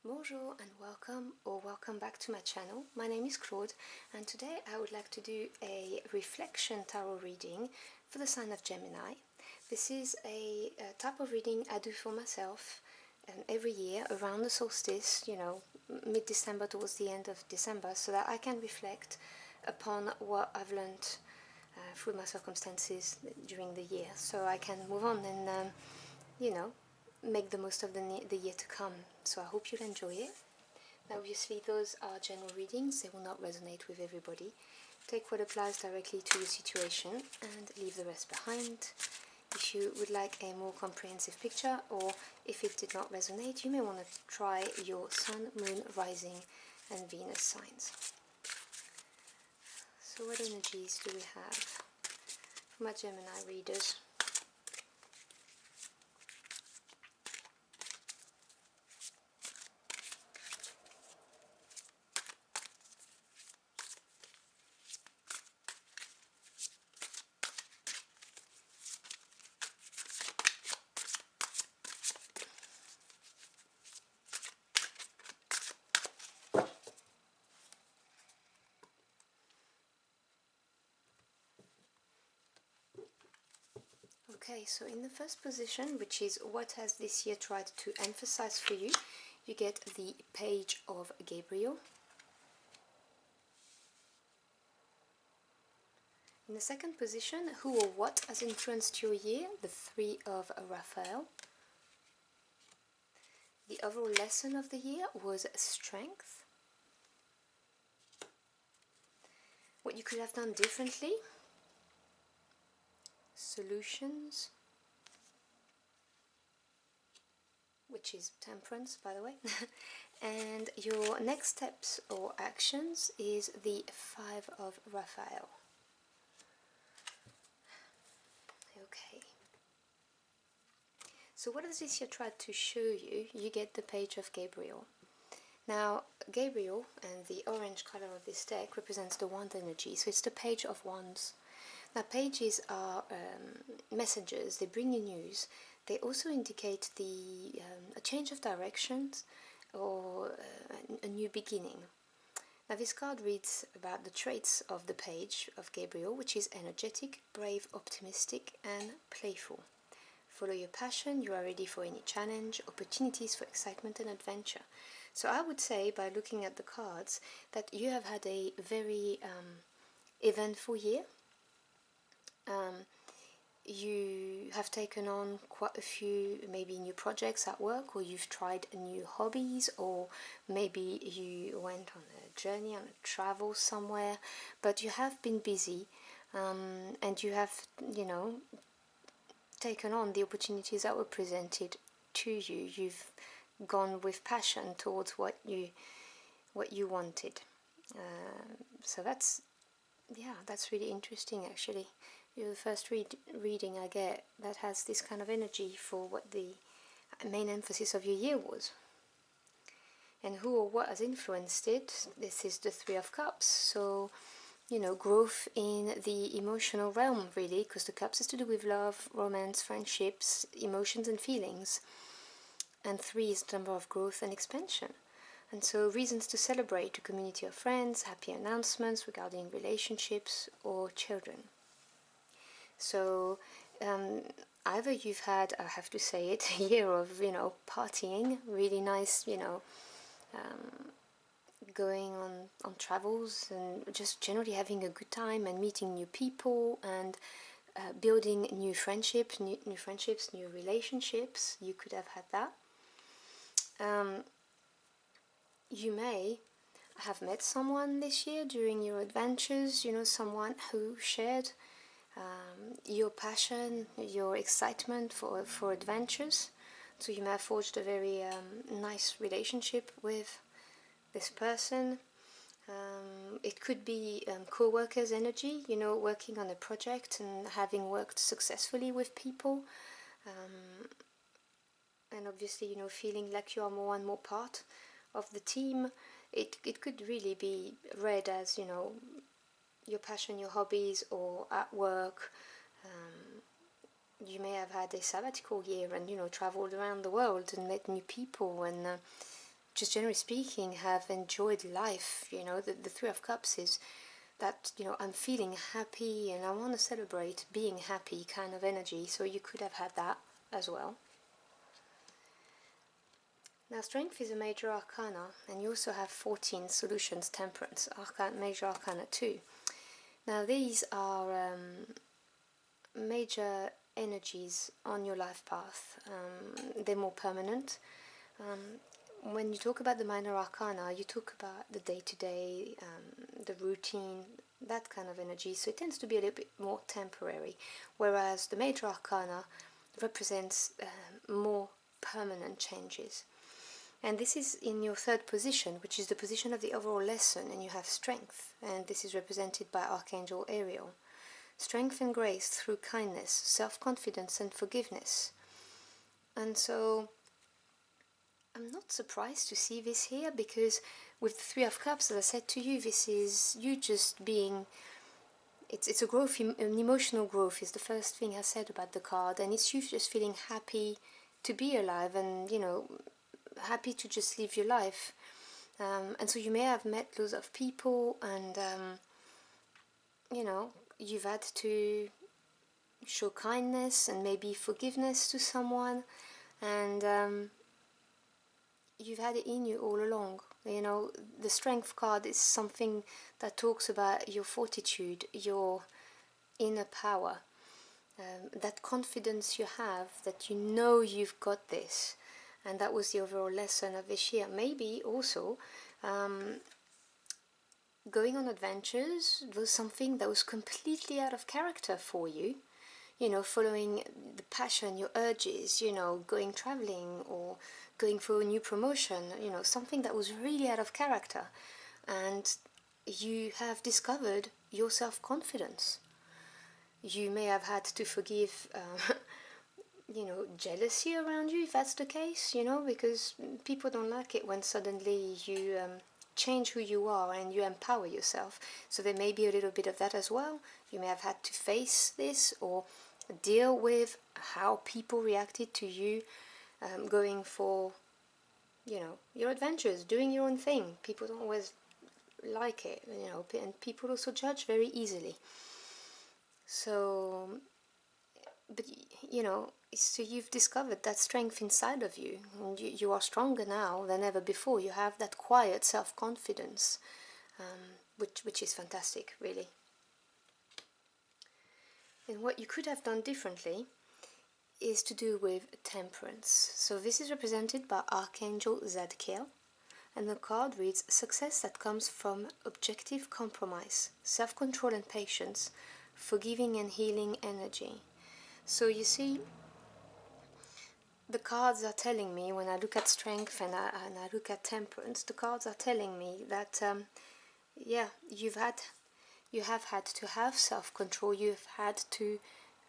Bonjour and welcome back to my channel. My name is Claude and today I would like to do a reflection tarot reading for the sign of Gemini. This is a type of reading I do for myself every year around the solstice, mid-December towards the end of December, so that I can reflect upon what I've learned through my circumstances during the year, so I can move on and make the most of the year to come. So I hope you'll enjoy it. Now, obviously those are general readings, they will not resonate with everybody. Take what applies directly to your situation and leave the rest behind. If you would like a more comprehensive picture, or if it did not resonate, you may want to try your Sun, Moon, Rising and Venus signs. So what energies do we have for my Gemini readers? Okay, so in the first position, which is what has this year tried to emphasize for you, you get the Page of Gabriel. In the second position, who or what has influenced your year, the Three of Raphael. The overall lesson of the year was strength. What you could have done differently, solutions, which is temperance, by the way. And your next steps or actions is the Five of Raphael. Okay. So what does this year try to show you? You get the Page of Gabriel. Now, Gabriel, and the orange color of this deck, represents the Wand energy, so it's the Page of Wands. Now, pages are messengers, they bring you news. They also indicate a change of directions or a new beginning. Now, this card reads about the traits of the Page of Gabriel, which is energetic, brave, optimistic, and playful. Follow your passion, you are ready for any challenge, opportunities for excitement and adventure. So I would say, by looking at the cards, that you have had a very eventful year. You have taken on quite a few maybe new projects at work, or you've tried new hobbies, or maybe you went on a journey, on a travel somewhere, but you have been busy and you have, taken on the opportunities that were presented to you. You've gone with passion towards what you wanted. So that's really interesting, actually. You're the first reading I get that has this kind of energy for what the main emphasis of your year was. And who or what has influenced it? This is the Three of Cups. So, growth in the emotional realm, really, because the Cups is to do with love, romance, friendships, emotions and feelings. And 3 is the number of growth and expansion. And so reasons to celebrate, a community of friends, happy announcements regarding relationships or children. So either you've had, I have to say it, a year of, partying, really nice, going on travels and just generally having a good time and meeting new people and building new friendships, new relationships. You could have had that. You may have met someone this year during your adventures, someone who shared your passion, your excitement for adventures. So you may have forged a very nice relationship with this person. It could be co-workers energy, working on a project and having worked successfully with people. And obviously, feeling like you are more and more part of the team. It could really be read as, your passion, your hobbies, or at work. You may have had a sabbatical year and, traveled around the world and met new people and just generally speaking, have enjoyed life. You know, the Three of Cups is that, you know, I'm feeling happy and I want to celebrate being happy kind of energy. So you could have had that as well. Now, Strength is a major arcana, and you also have 14 solutions, Temperance, major arcana 2. Now, these are major energies on your life path. They're more permanent. When you talk about the minor arcana, you talk about the day-to-day, the routine, that kind of energy, so it tends to be a little bit more temporary, whereas the major arcana represents more permanent changes. And this is in your third position, which is the position of the overall lesson, and you have Strength, and this is represented by Archangel Ariel. Strength and grace through kindness, self-confidence and forgiveness. And so I'm not surprised to see this here, because with the Three of Cups, as I said to you, this is you just being, it's a growth, an emotional growth is the first thing I said about the card, and it's you just feeling happy to be alive and, you know, happy to just live your life. And so you may have met loads of people, and you know, you've had to show kindness and maybe forgiveness to someone, and you've had it in you all along. You know, the Strength card is something that talks about your fortitude, your inner power, that confidence you have, that you know you've got this. And that was the overall lesson of this year. Maybe also going on adventures was something that was completely out of character for you. You know, following the passion, your urges, you know, going traveling or going for a new promotion, you know, something that was really out of character. And you have discovered your self-confidence. You may have had to forgive you know, jealousy around you, if that's the case, you know, because people don't like it when suddenly you change who you are and you empower yourself. So there may be a little bit of that as well. You may have had to face this or deal with how people reacted to you going for, you know, your adventures, doing your own thing. People don't always like it, you know, and people also judge very easily. So, but you know, so you've discovered that strength inside of you, and you are stronger now than ever before. You have that quiet self-confidence, which is fantastic, really. And what you could have done differently is to do with temperance. So this is represented by Archangel Zadkiel, and the card reads success that comes from objective compromise, self-control and patience, forgiving and healing energy. So you see, the cards are telling me, when I look at strength and I look at temperance, the cards are telling me that yeah, you have had to have self-control. You've had to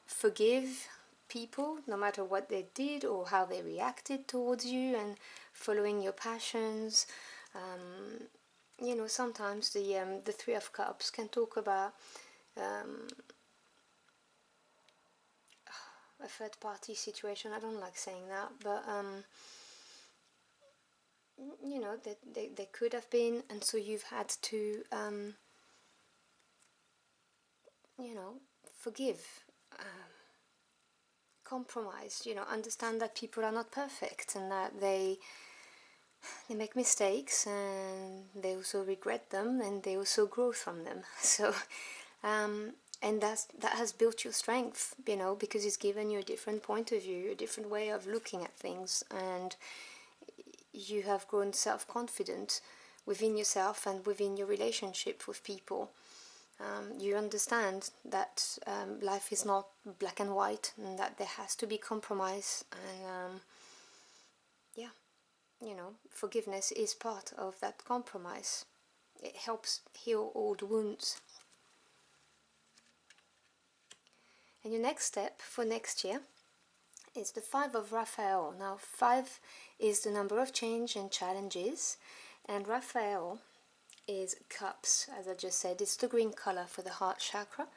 forgive people, no matter what they did or how they reacted towards you, and following your passions. You know, sometimes the Three of Cups can talk about a third-party situation. I don't like saying that, but you know, that they could have been, and so you've had to you know, forgive, compromise, you know, understand that people are not perfect and that they make mistakes, and they also regret them, and they also grow from them. So and that has built your strength, you know, because it's given you a different point of view, a different way of looking at things, and you have grown self-confident within yourself and within your relationship with people. You understand that life is not black and white, and that there has to be compromise, and yeah, you know, forgiveness is part of that compromise. It helps heal old wounds. And your next step for next year is the 5 of Raphael. Now 5 is the number of change and challenges, and Raphael is cups, as I just said. It's the green color for the heart chakra.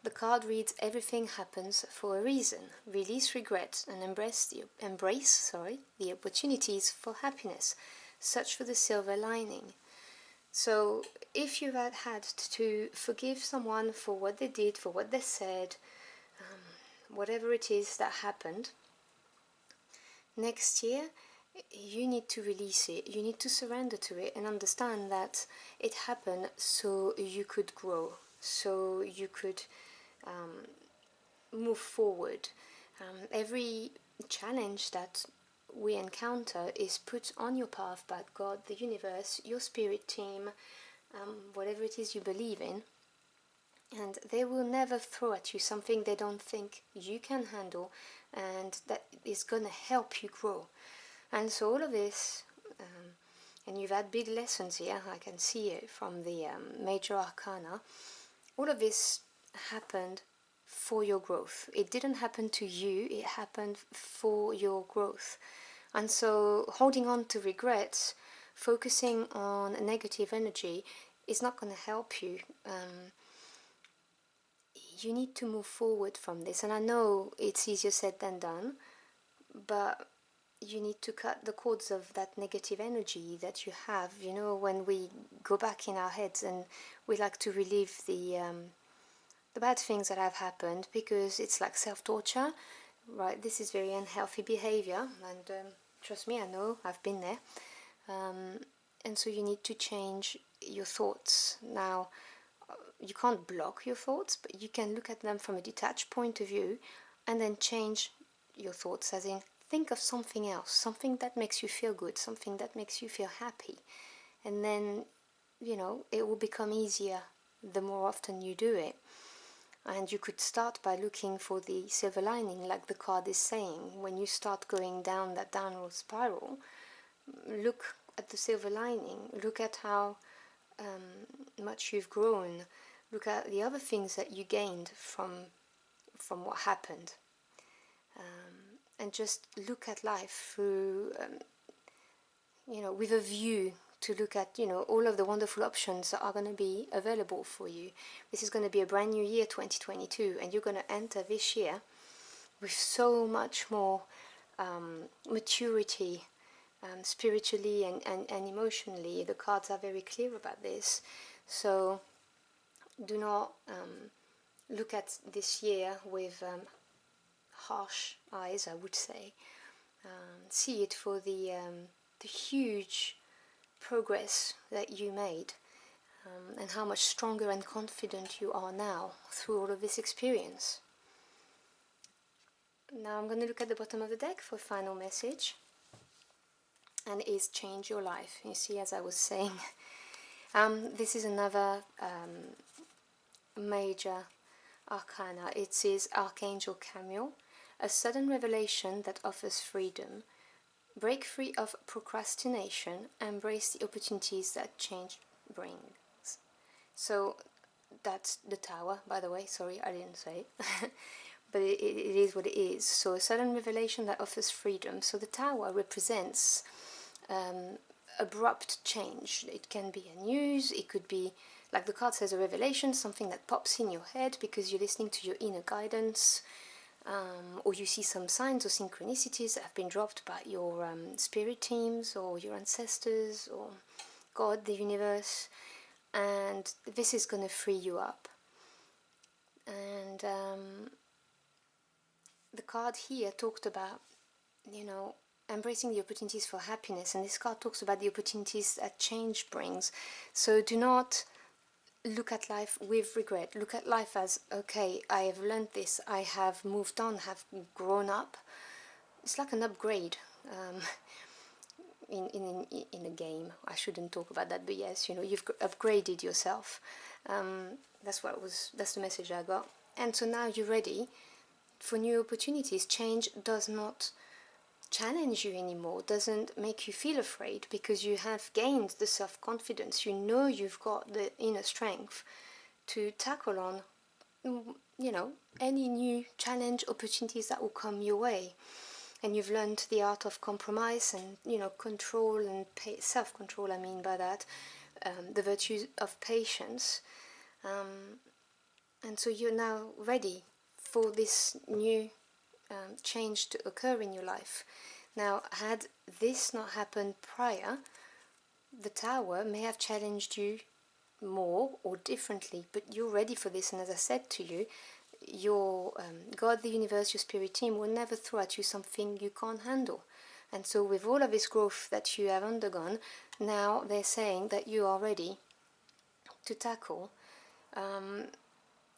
The card reads everything happens for a reason. Release regret and embrace the opportunities for happiness. search for the silver lining. So if you've had to forgive someone for what they did, for what they said, whatever it is that happened, next year you need to release it, you need to surrender to it and understand that it happened so you could grow, so you could move forward. Every challenge that we encounter is put on your path by God, the universe, your spirit team, whatever it is you believe in, and they will never throw at you something they don't think you can handle and that is going to help you grow. And so all of this, and you've had big lessons here, I can see it from the major arcana, all of this happened for your growth. It didn't happen to you, it happened for your growth. And so holding on to regrets, focusing on negative energy is not going to help you. You need to move forward from this, and I know it's easier said than done, but you need to cut the cords of that negative energy that you have. You know, when we go back in our heads and we like to relive the bad things that have happened, because it's like self-torture, right? This is very unhealthy behavior, and trust me, I know, I've been there. And so you need to change your thoughts. Now, you can't block your thoughts, but you can look at them from a detached point of view and then change your thoughts, as in think of something else, something that makes you feel good, something that makes you feel happy, and then, you know, it will become easier the more often you do it. And you could start by looking for the silver lining, like the card is saying. When you start going down that downward spiral, look at the silver lining, look at how much you've grown, look at the other things that you gained from what happened, and just look at life through, you know, with a view to look at, you know, all of the wonderful options that are going to be available for you. This is going to be a brand new year, 2022, and you're going to enter this year with so much more maturity, spiritually and emotionally. The cards are very clear about this. So do not look at this year with harsh eyes, I would say. See it for the huge progress that you made, and how much stronger and confident you are now through all of this experience. Now I'm going to look at the bottom of the deck for a final message, and it is change your life. You see, as I was saying, this is another major arcana. It is Archangel Camille, a sudden revelation that offers freedom. Break free of procrastination, embrace the opportunities that change brings. So that's the Tower, by the way, sorry I didn't say it. But it is what it is. So a sudden revelation that offers freedom. So the Tower represents abrupt change. It can be a news, it could be, like the card says, a revelation, something that pops in your head because you're listening to your inner guidance, or you see some signs or synchronicities that have been dropped by your spirit teams or your ancestors or God, the universe, and this is going to free you up. And the card here talked about, you know, embracing the opportunities for happiness, and this card talks about the opportunities that change brings. So do not look at life with regret. Look at life as, okay, I have learned this, I have moved on, have grown up. It's like an upgrade in a game. I shouldn't talk about that, but yes, you know, you've upgraded yourself. That's the message I got. And so now you're ready for new opportunities. Change does not challenge you anymore, doesn't make you feel afraid, because you have gained the self-confidence. You know you've got the inner strength to tackle on, you know, any new challenge, opportunities that will come your way. And you've learned the art of compromise and, you know, control and self-control, I mean by that, the virtues of patience. And so you're now ready for this new change to occur in your life. Now, had this not happened prior, the Tower may have challenged you more or differently, but you're ready for this. And as I said to you, your God, the universe, your spirit team will never throw at you something you can't handle. And so with all of this growth that you have undergone, now they're saying that you are ready to tackle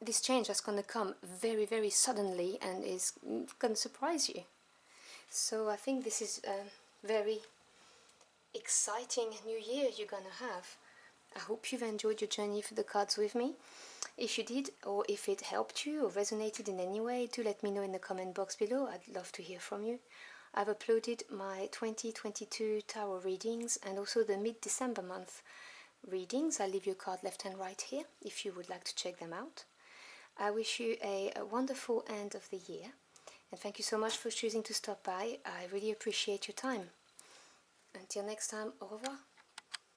this change that's going to come very, very suddenly and is going to surprise you. So I think this is a very exciting new year you're going to have. I hope you've enjoyed your journey for the cards with me. If you did, or if it helped you or resonated in any way, do let me know in the comment box below. I'd love to hear from you. I've uploaded my 2022 tarot readings and also the mid-December month readings. I'll leave you a card left and right here if you would like to check them out. I wish you a wonderful end of the year, and thank you so much for choosing to stop by. I really appreciate your time. Until next time, au revoir.